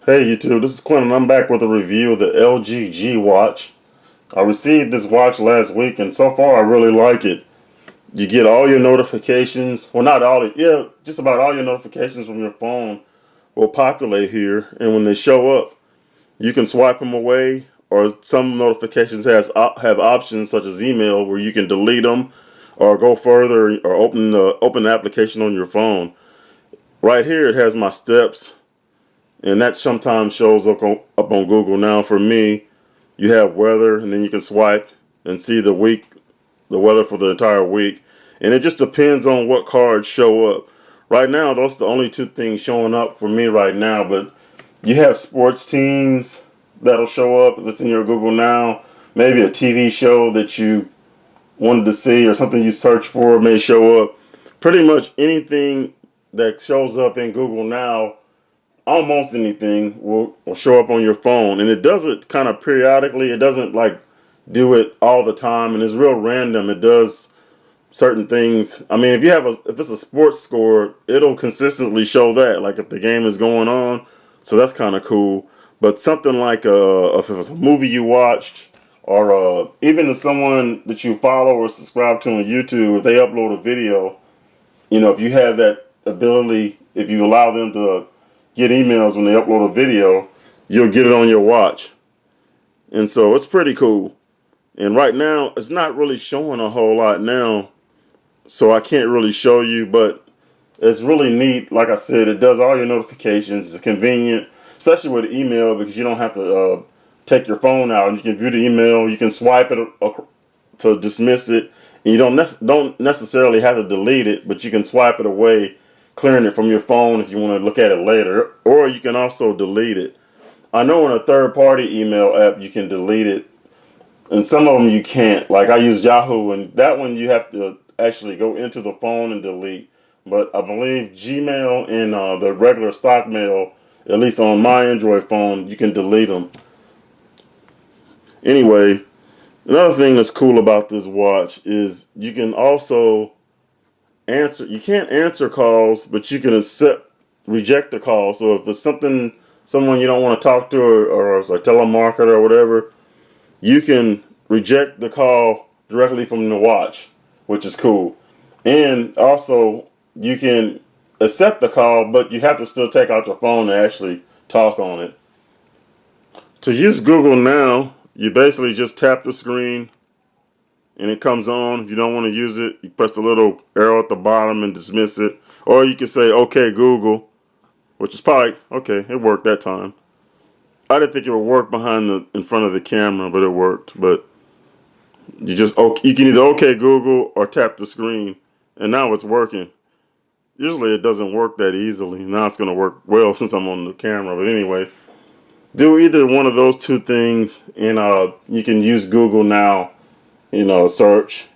Hey YouTube, this is Quinn and I'm back with a review of the LG G Watch. I received this watch last week and so far I really like it. You get all your notifications, well not all, yeah, just about all your notifications from your phone will populate here, and when they show up, you can swipe them away, or some notifications have options such as email where you can delete them or go further or open the application on your phone. Right here it has my steps, and that sometimes shows up on Google. Now for me, you have weather, and then you can swipe and see the weather for the entire week, and it just depends on what cards show up. Right now, those are the only two things showing up for me right now, but you have sports teams that'll show up if it's in your Google Now. Maybe a TV show that you wanted to see or something you search for may show up. Pretty much anything that shows up in Google Now, almost anything will show up on your phone, and it does it kind of periodically. It doesn't like do it all the time, and it's real random. It does certain things. I mean, if it's a sports score, it'll consistently show that, like if the game is going on. So that's kind of cool. But something like if it's a movie you watched, or even if someone that you follow or subscribe to on YouTube, if they upload a video, if you have that ability, if you allow them to get emails when they upload a video, you'll get it on your watch. And so it's pretty cool. And right now, it's not really showing a whole lot now, so I can't really show you, but it's really neat. Like I said, it does all your notifications. It's convenient, especially with email, because you don't have to take your phone out. You can view the email. You can swipe it to dismiss it. And you don't necessarily have to delete it, but you can swipe it away, clearing it from your phone if you want to look at it later. Or you can also delete it. I know in a third-party email app you can delete it, and some of them you can't. Like I use Yahoo, and that one you have to actually go into the phone and delete. But I believe Gmail and the regular stock mail, at least on my Android phone, you can delete them. Anyway, another thing that's cool about this watch is you can also you can't answer calls, but you can reject the call. So if it's someone you don't want to talk to, or it's a telemarketer or whatever, you can reject the call directly from the watch, which is cool. And also, you can accept the call, but you have to still take out your phone and actually talk on it. To use Google Now, you basically just tap the screen and it comes on. If you don't want to use it, you press the little arrow at the bottom and dismiss it. Or you can say, "Okay, Google," which is probably, okay, it worked that time. I didn't think it would work in front of the camera, but it worked. But you can either "Okay, Google" or tap the screen, and now it's working. Usually it doesn't work that easily. Now it's going to work well since I'm on the camera. But anyway, do either one of those two things, and you can use Google Now, search,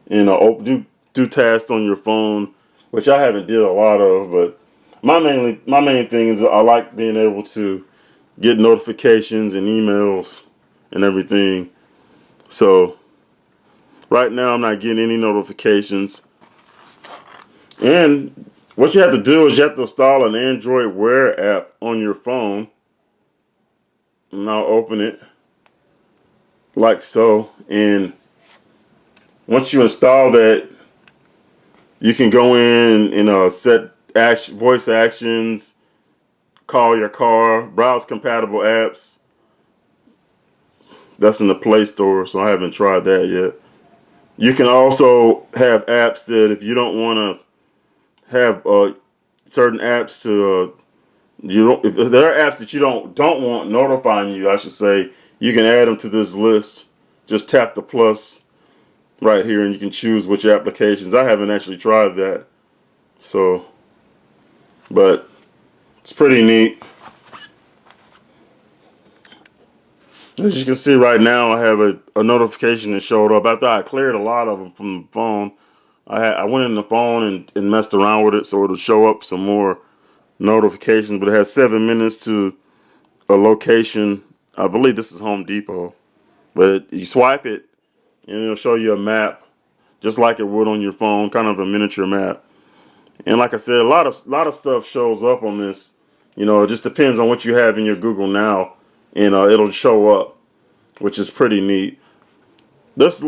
do tasks on your phone, which I haven't did a lot of. But my main thing is I like being able to get notifications and emails and everything. So right now I'm not getting any notifications. And what you have to do is you have to install an Android Wear app on your phone. And I'll open it like so. And once you install that, you can go in and set voice actions, call your car, browse compatible apps. That's in the Play Store, so I haven't tried that yet. You can also have apps that if you don't want to have certain apps to if there are apps that you don't want notifying you, I should say, you can add them to this list. Just tap the plus right here and you can choose which applications. I haven't actually tried that, so, but it's pretty neat. As you can see right now, I have a notification that showed up after I cleared a lot of them from the phone. I went in the phone and messed around with it so it'll show up some more notifications, but it has 7 minutes to a location. I believe this is Home Depot, but you swipe it and it'll show you a map just like it would on your phone, kind of a miniature map. And like I said, a lot of stuff shows up on this. You know, it just depends on what you have in your Google Now, and it'll show up, which is pretty neat. This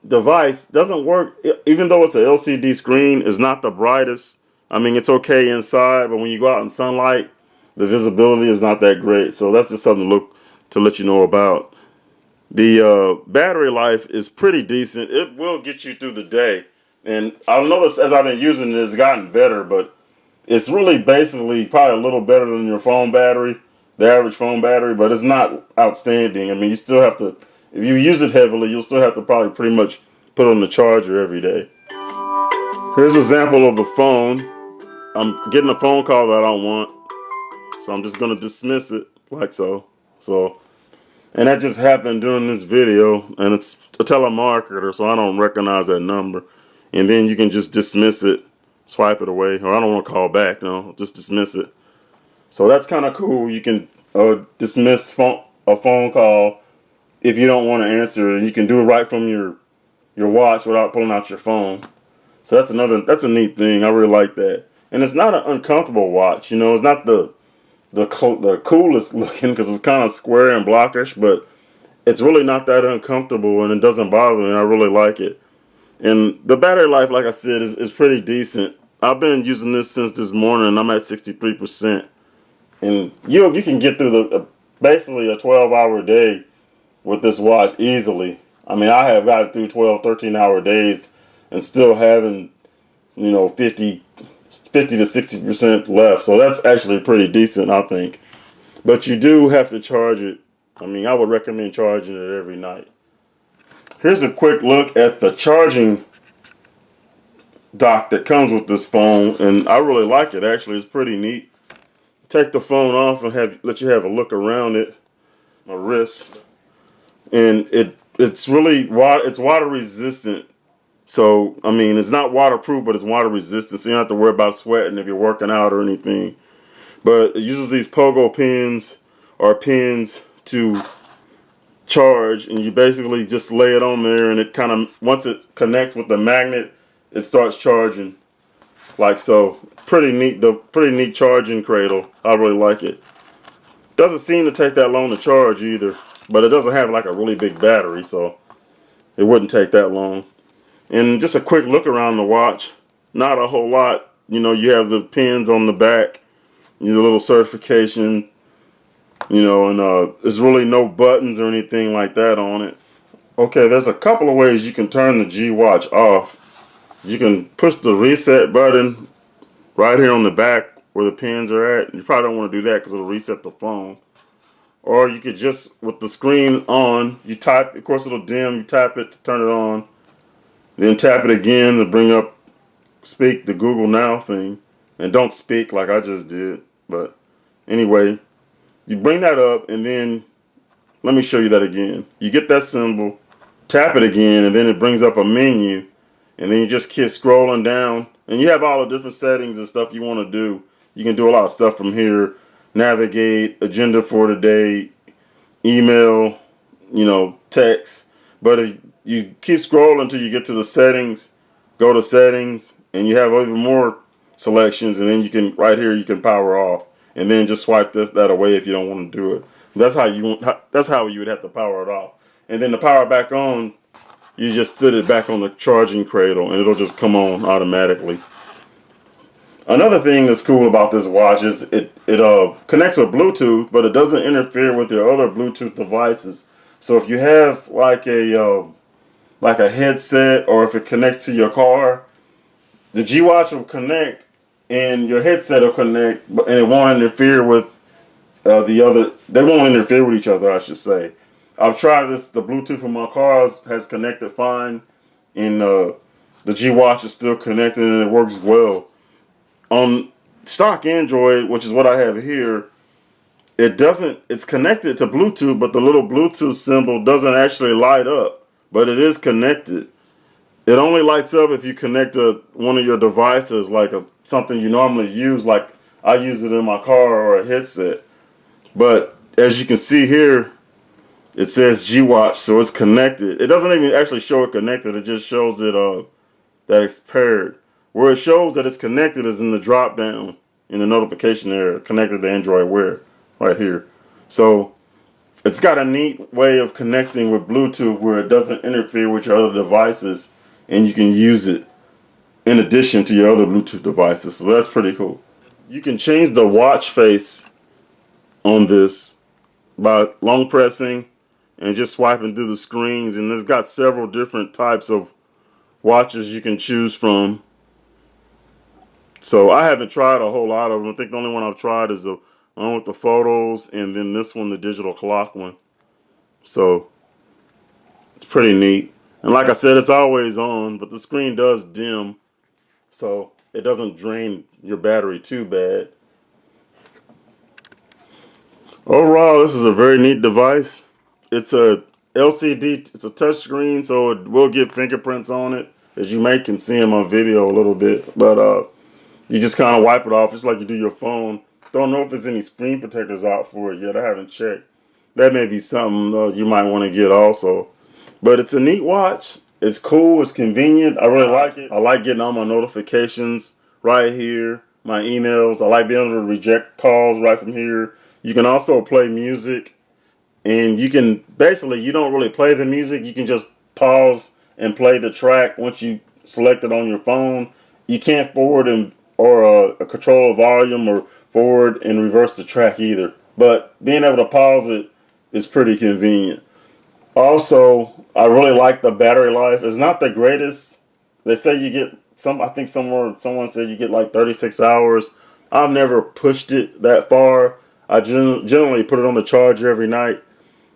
device doesn't work, even though it's an LCD screen. It's not the brightest. I mean, it's okay inside, but when you go out in sunlight, the visibility is not that great. So that's just something to let you know about. The battery life is pretty decent. It will get you through the day, and I've noticed as I've been using it, it's gotten better. But it's really basically probably a little better than your phone battery, the average phone battery, but it's not outstanding. I mean, you still have to, if you use it heavily, you'll still have to probably pretty much put on the charger every day. Here's an example of the phone. I'm getting a phone call that I don't want, so I'm just going to dismiss it like so. And that just happened during this video, and it's a telemarketer, so I don't recognize that number. And then you can just dismiss it, swipe it away, or I don't want to call back, no, just dismiss it. So that's kind of cool. You can dismiss a phone call if you don't want to answer it, and you can do it right from your watch without pulling out your phone. So that's a neat thing. I really like that. And it's not an uncomfortable watch, you know. It's not the coolest looking because it's kind of square and blockish, but it's really not that uncomfortable, and it doesn't bother me. I really like it. And the battery life, like I said, is pretty decent. I've been using this since this morning, and I'm at 63%. And you can get through basically a 12-hour day with this watch easily. I mean, I have gotten through 12, 13-hour days and still having, 50 to 60% left. So that's actually pretty decent, I think. But you do have to charge it. I mean, I would recommend charging it every night. Here's a quick look at the charging dock that comes with this phone, and I really like it. Actually, it's pretty neat. Take the phone off and let you have a look around it, my wrist, and it's really water resistant. So I mean, it's not waterproof, but it's water resistant, so you don't have to worry about sweating if you're working out or anything. But it uses these pogo pins or pins to charge, and you basically just lay it on there, and it kind of, once it connects with the magnet, it starts charging like so. Pretty neat charging cradle. I really like it. Doesn't seem to take that long to charge either, but it doesn't have like a really big battery, so it wouldn't take that long. And just a quick look around the watch, not a whole lot. You have the pins on the back, your little certification, and there's really no buttons or anything like that on it. Okay, there's a couple of ways you can turn the G Watch off. You can push the reset button right here on the back where the pins are at. You probably don't want to do that because it'll reset the phone. Or you could just, with the screen on, you type, of course it'll dim, you tap it to turn it on. Then tap it again to bring up, speak the Google Now thing. And don't speak like I just did. But anyway, you bring that up, and then let me show you that again. You get that symbol, tap it again, and then it brings up a menu. And then you just keep scrolling down, and you have all the different settings and stuff you want to do. You can do a lot of stuff from here. Navigate, agenda for today, email, text. But if you keep scrolling until you get to the settings, go to settings, and you have even more selections, and then you can, right here, you can power off. And then just swipe that away if you don't want to do it. That's how you would have to power it off. And then to power it back on, you just sit it back on the charging cradle, and it'll just come on automatically. Another thing that's cool about this watch is it connects with Bluetooth, but it doesn't interfere with your other Bluetooth devices. So if you have like a headset, or if it connects to your car, the G Watch will connect, and your headset will connect, and it won't interfere with the other. They won't interfere with each other, I should say. I've tried this. The Bluetooth in my car has connected fine, and the G Watch is still connected, and it works well. On stock Android, which is what I have here, it's connected to Bluetooth, but the little Bluetooth symbol doesn't actually light up, but it is connected. It only lights up if you connect to one of your devices, like something you normally use, like I use it in my car or a headset. But as you can see here, it says G Watch, so it's connected. It doesn't even actually show it connected. It just shows it that it's paired. Where it shows that it's connected is in the drop down in the notification area connected to Android Wear right here. So it's got a neat way of connecting with Bluetooth where it doesn't interfere with your other devices, and you can use it in addition to your other Bluetooth devices. So that's pretty cool. You can change the watch face on this by long pressing and just swiping through the screens, and it's got several different types of watches you can choose from. So I haven't tried a whole lot of them. I think the only one I've tried is the one with the photos, and then this one, the digital clock one. So it's pretty neat. And like I said, it's always on, but the screen does dim, so it doesn't drain your battery too bad. Overall, this is a very neat device. It's a LCD, it's a touch screen, so it will get fingerprints on it, as you may can see in my video a little bit. But you just kind of wipe it off just like you do your phone. Don't know if there's any screen protectors out for it yet. I haven't checked. That may be something you might want to get also. But it's a neat watch. It's cool. It's convenient. I really like it. I like getting all my notifications right here, my emails. I like being able to reject calls right from here. You can also play music. And you can, basically, you don't really play the music. You can just pause and play the track once you select it on your phone. You can't forward or control volume or forward and reverse the track either. But being able to pause it is pretty convenient. Also, I really like the battery life. It's not the greatest. They say you get I think someone said you get like 36 hours. I've never pushed it that far. I generally put it on the charger every night.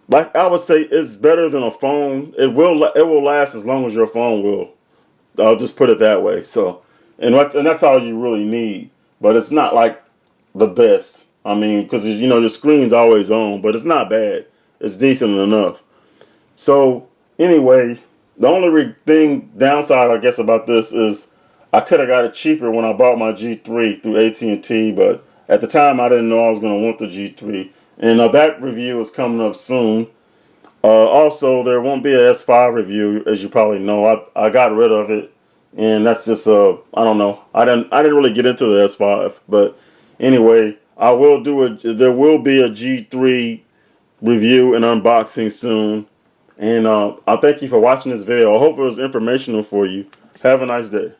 Like I would say, it's better than a phone. It will last as long as your phone will. I'll just put it that way. So, and that's all you really need. But it's not like the best. I mean, because your screen's always on, but it's not bad. It's decent enough. So anyway, the only downside I guess about this is I could have got it cheaper when I bought my G3 through AT&T, but at the time I didn't know I was going to want the G3. And that review is coming up soon. Also, there won't be a S5 review, as you probably know. I got rid of it, and that's just I don't know. I didn't really get into the S5, but anyway, there will be a G3 review and unboxing soon. And I thank you for watching this video. I hope it was informational for you. Have a nice day.